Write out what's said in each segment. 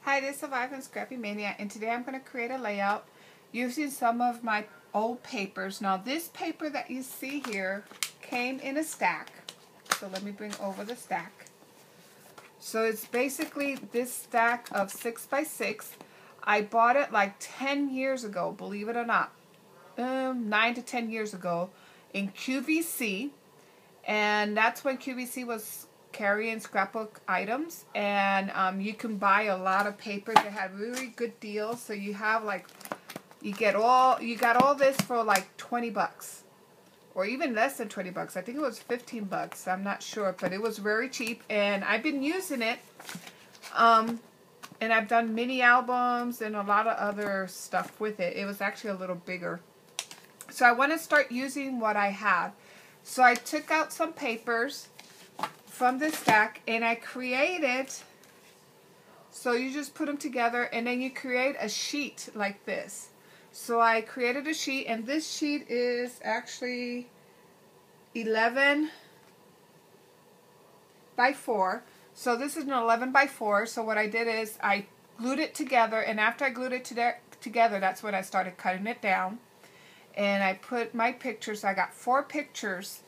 Hi, this is Survive and Scrappy Mania, and today I'm going to create a layout using some of my old papers. Now, this paper that you see here came in a stack. So let me bring over the stack. So it's basically this stack of 6x6. I bought it like 10 years ago, believe it or not. 9 to 10 years ago in QVC. And that's when QVC was carrying scrapbook items, and you can buy a lot of papers. They had really good deals, so you have like you got all this for like 20 bucks or even less than 20 bucks. I think it was 15 bucks. I'm not sure, but it was very cheap, and I've been using it. And I've done mini albums and a lot of other stuff with it. It was actually a little bigger. So I want to start using what I have. So I took out some papers from this stack and I created, so you just put them together and then you create a sheet like this. So I created a sheet, and this sheet is actually 11 by 4. So this is an 11 by 4. So what I did is I glued it together, and after I glued it together, that's when I started cutting it down. And I put my pictures. I got 4 pictures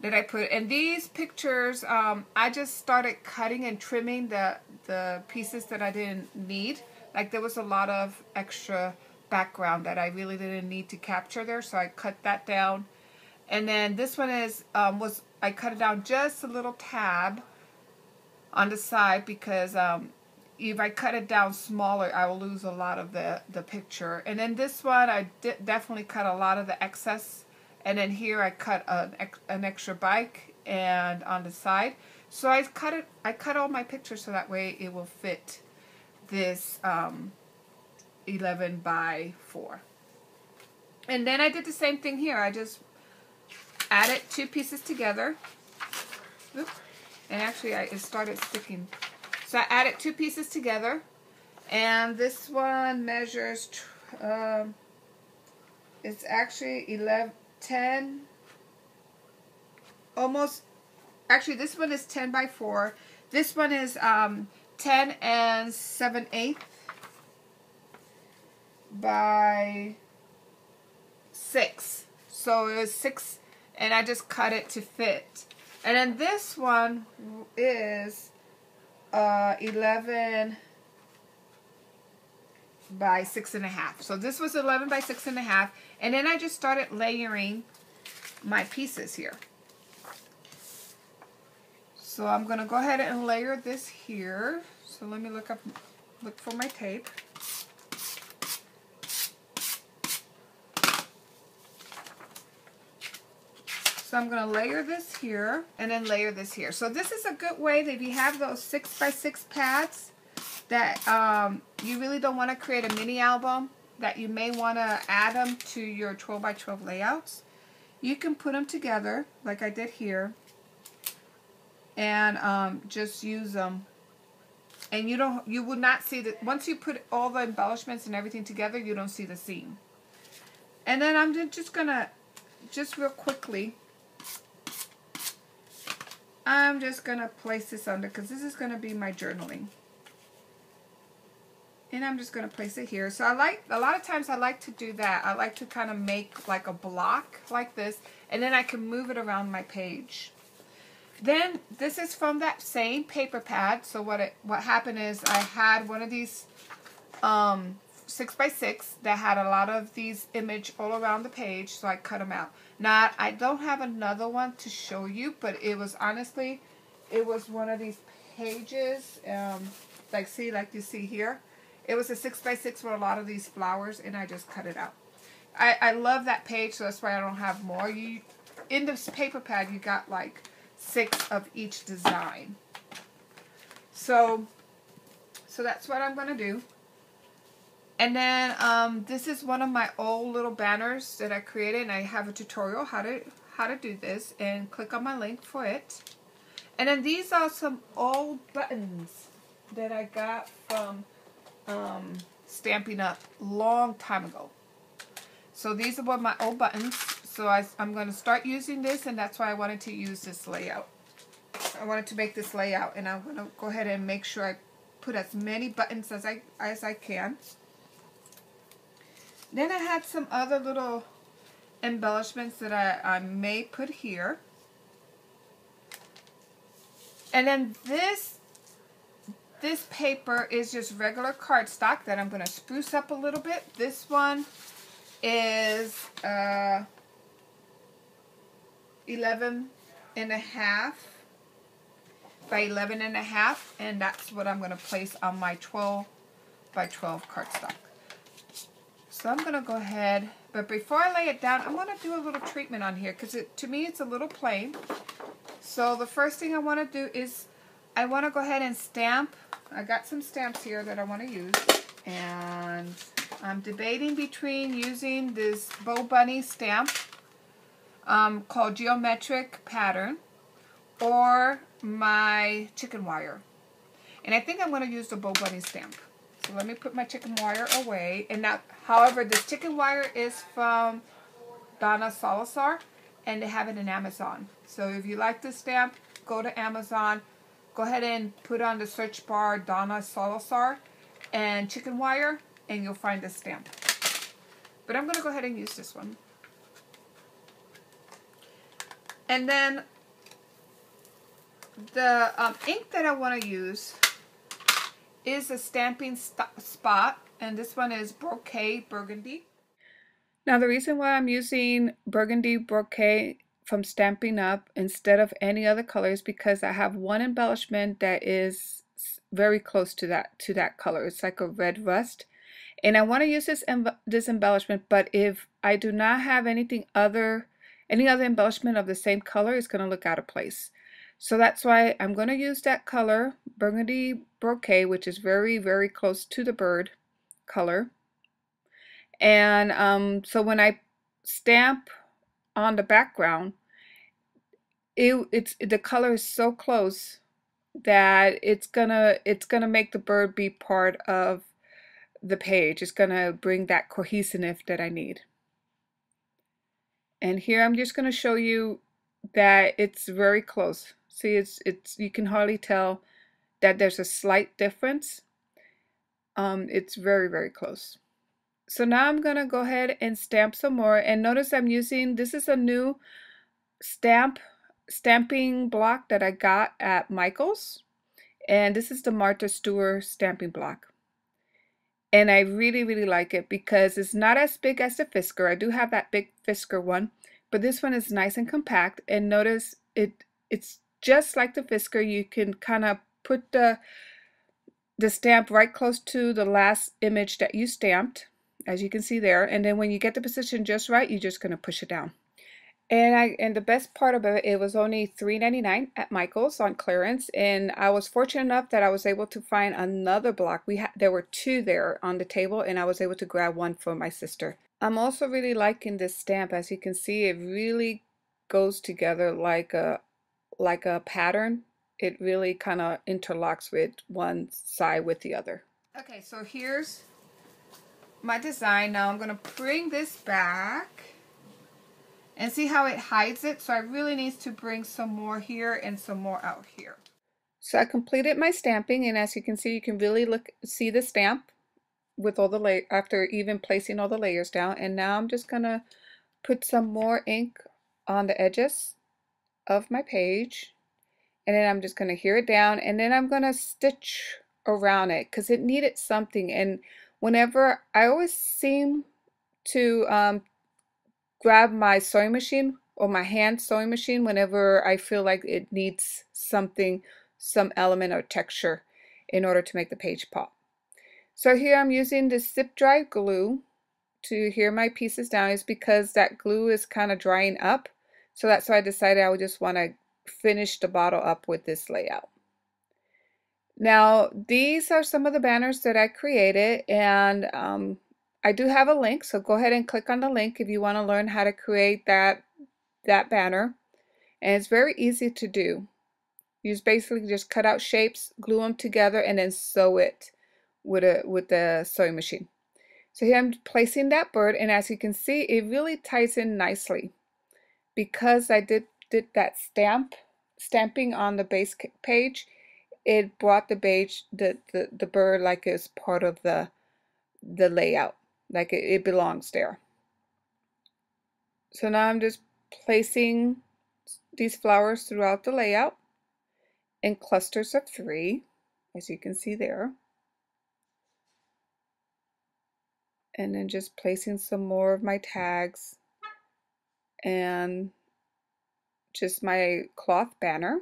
that I put, and these pictures, I just started cutting and trimming the pieces that I didn't need. Like there was a lot of extra background that I really didn't need to capture there, so I cut that down. And then this one is I cut it down just a little tab on the side because if I cut it down smaller, I will lose a lot of the picture. And then this one, I definitely cut a lot of the excess. And then here I cut an extra bike and on the side. So I cut all my pictures so that way it will fit this 11 by 4. And then I did the same thing here. I just added 2 pieces together. Oops. And actually it started sticking. So I added 2 pieces together. And this one measures, it's actually 10, almost, actually this one is 10 by 4. This one is 10 and 7/8 by 6. So it was 6, and I just cut it to fit. And then this one is 11 by 6.5. So this was 11 by 6.5, and then I just started layering my pieces here. So I'm gonna go ahead and layer this here. So let me look for my tape. So I'm gonna layer this here and then layer this here. So this is a good way that if you have those 6x6 pads that you really don't want to create a mini album, that you may want to add them to your 12 by 12 layouts. You can put them together like I did here and just use them. And you will not see that once you put all the embellishments and everything together, you don't see the seam. And then I'm just gonna, just real quickly, I'm just gonna place this under, because this is gonna be my journaling. And I'm just going to place it here. So a lot of times I like to do that. I like to kind of make like a block like this, and then I can move it around my page. Then this is from that same paper pad. So what happened is I had one of these 6x6 that had a lot of these image all around the page, so I cut them out. Now I don't have another one to show you, but it was honestly, it was one of these pages, like you see here. It was a 6x6 with a lot of these flowers, and I just cut it out. I love that page, so that's why I don't have more. In this paper pad, you got like 6 of each design. So that's what I'm going to do. And then this is one of my old little banners that I created, and I have a tutorial how to do this, and click on my link for it. And then these are some old buttons that I got from Stampin' Up! Long time ago. So these are one of my old buttons. So I'm going to start using this, and that's why I wanted to use this layout. I wanted to make this layout, and I'm going to go ahead and make sure I put as many buttons as I can. Then I had some other little embellishments that I may put here. And then this paper is just regular cardstock that I'm going to spruce up a little bit. This one is 11.5 by 11.5, and that's what I'm going to place on my 12 by 12 cardstock. So I'm going to go ahead, but before I lay it down, I'm going to do a little treatment on here because to me it's a little plain. So the first thing I want to do is I want to go ahead and stamp. I got some stamps here that I want to use, and I'm debating between using this Bo Bunny stamp called Geometric Pattern or my chicken wire. And I think I'm going to use the Bo Bunny stamp. So let me put my chicken wire away. And now, however, this chicken wire is from Donna Salazar, and they have it in Amazon. So if you like this stamp, go to Amazon. Go ahead and put on the search bar Donna Salazar and chicken wire, and you'll find this stamp. But I'm going to go ahead and use this one. And then the ink that I want to use is a stamping spot, and this one is Brocade Burgundy. Now the reason why I'm using Burgundy Brocade from Stampin' Up instead of any other color is because I have one embellishment that is very close to that color. It's like a red rust, and I want to use this embellishment, but if I do not have any other embellishment of the same color, it's going to look out of place. So that's why I'm going to use that color, Burgundy Brocade, which is very, very close to the bird color. And so when I stamp on the background, the color is so close that it's gonna make the bird be part of the page. It's gonna bring that cohesiveness that I need. And here I'm just gonna show you that it's very close. See, it's you can hardly tell that there's a slight difference. It's very, very close. So now I'm gonna go ahead and stamp some more, and notice I'm using, this is a new stamping block that I got at Michael's, and this is the Martha Stewart stamping block. And I really, really like it because it's not as big as the Fisker. I do have that big Fisker one, but this one is nice and compact, and notice it's just like the Fisker. You can kind of put the stamp right close to the last image that you stamped, as you can see there, and then when you get the position just right, you're just going to push it down. And the best part about it was only $3.99 at Michael's on clearance, and I was fortunate enough that I was able to find another block. There were two there on the table, and I was able to grab one for my sister. I'm also really liking this stamp. As you can see, it really goes together like a pattern. It really kind of interlocks with one side with the other. Okay, so here's my design. Now I'm going to bring this back and see how it hides it. So I really need to bring some more here and some more out here. So I completed my stamping, and as you can see, you can really see the stamp with all the after even placing all the layers down. And now I'm just going to put some more ink on the edges of my page. And then I'm just going to adhere it down, and then I'm going to stitch around it because it needed something. And whenever I always seem to grab my sewing machine or my hand sewing machine whenever I feel like it needs something, some element or texture in order to make the page pop. So here I'm using this zip dry glue to adhere my pieces down. Is because that glue is kind of drying up. So that's why I decided I would just want to finish the bottle up with this layout. Now these are some of the banners that I created, and I do have a link, so go ahead and click on the link if you want to learn how to create that banner. And it's very easy to do. You basically just cut out shapes, glue them together, and then sew it with the sewing machine. So here I'm placing that bird, and as you can see, it really ties in nicely because I did that stamping on the base page. it brought the beige, the bird like it's part of the layout, like it belongs there. So now I'm just placing these flowers throughout the layout in clusters of 3, as you can see there. And then just placing some more of my tags and just my cloth banner.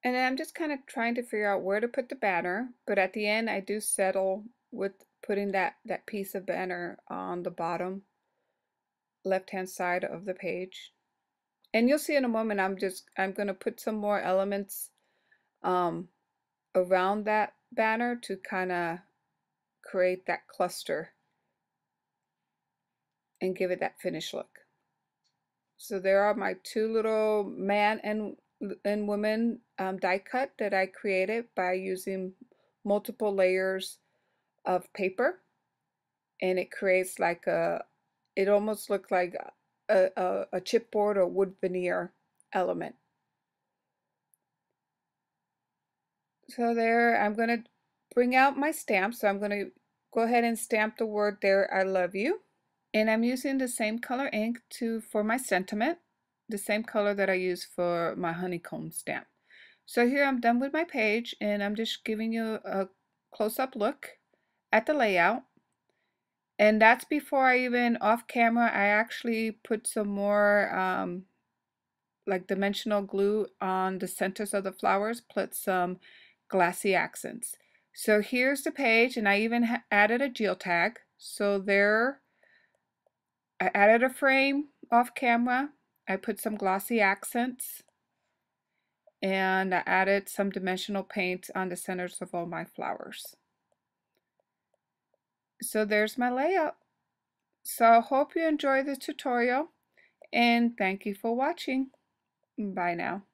And then I'm just kind of trying to figure out where to put the banner, but at the end I do settle with putting that piece of banner on the bottom left-hand side of the page. And you'll see in a moment I'm going to put some more elements around that banner to kind of create that cluster and give it that finished look. So there are my 2 little man and woman die cut that I created by using multiple layers of paper, and it creates like it almost looks like a chipboard or wood veneer element. So there, I'm going to bring out my stamp. So I'm going to go ahead and stamp the word there, I love you. And I'm using the same color ink for my sentiment, the same color that I use for my honeycomb stamp. So here I'm done with my page, and I'm just giving you a close-up look at the layout. And that's before I even, off camera, I actually put some more like dimensional glue on the centers of the flowers, put some glassy accents. So here's the page, and I even added a geotag. So there, I added a frame off camera. I put some glossy accents, and I added some dimensional paint on the centers of all my flowers. So there's my layout. So I hope you enjoy the tutorial, and thank you for watching. Bye now.